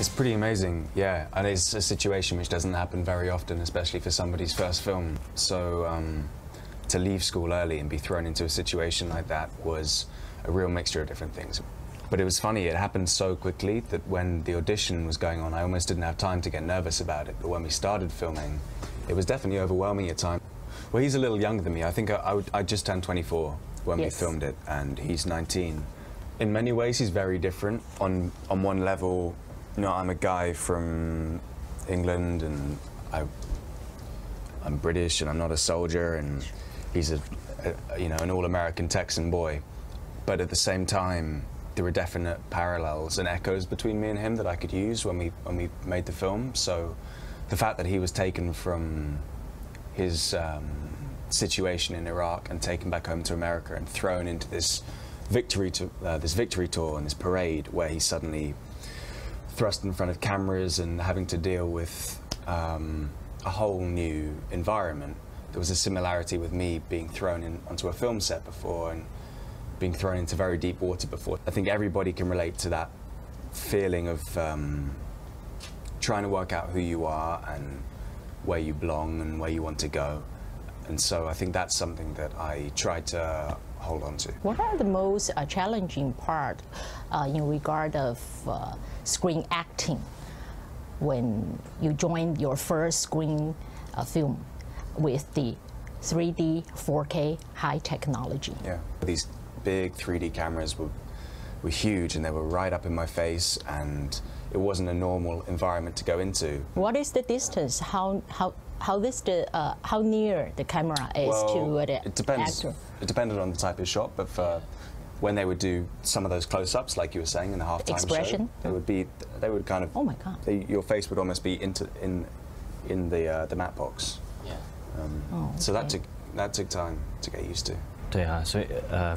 It's pretty amazing, yeah, and it's a situation which doesn't happen very often, especially for somebody's first film. So to leave school early and be thrown into a situation like that was a real mixture of different things. But it was funny, it happened so quickly that when the audition was going on, I almost didn't have time to get nervous about it. But when we started filming, it was definitely overwhelming at times. Well, he's a little younger than me. I think I just turned 24 when we filmed it, and he's 19. In many ways, he's very different. On one level, you know, I'm a guy from England, and I'm British, and I'm not a soldier, and he's you know, an all-American Texan boy. But at the same time, there were definite parallels and echoes between me and him that I could use when we made the film. So the fact that he was taken from his situation in Iraq and taken back home to America and thrown into this victory tour and this parade where he's suddenly thrust in front of cameras and having to deal with a whole new environment. There was a similarity with me being thrown onto a film set before and being thrown into very deep water before. I think everybody can relate to that feeling of trying to work out who you are and where you belong and where you want to go. And so I think that's something that I tried to hold on to. What are the most challenging part in regard of screen acting when you joined your first screen film with the 3D, 4K, high technology? Yeah, these big 3D cameras were huge, and they were right up in my face, and it wasn't a normal environment to go into. What is the distance? How near the camera is to the actor? It depended on the type of shot, but for when they would do some of those close-ups, like you were saying in the halftime expression show, they would kind of, oh my God, your face would almost be in the matte box. Yeah. Okay. So that took time to get used to. 对啊，所以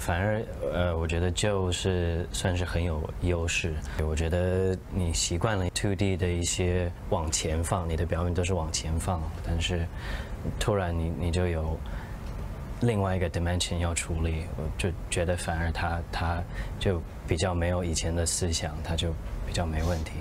反而我觉得就是算是很有优势。我觉得你习惯了 2D 的一些往前放，你的表演都是往前放，但是突然你就有另外一个 dimension 要处理，我就觉得反而他就比较没有以前的思想，他就比较没问题。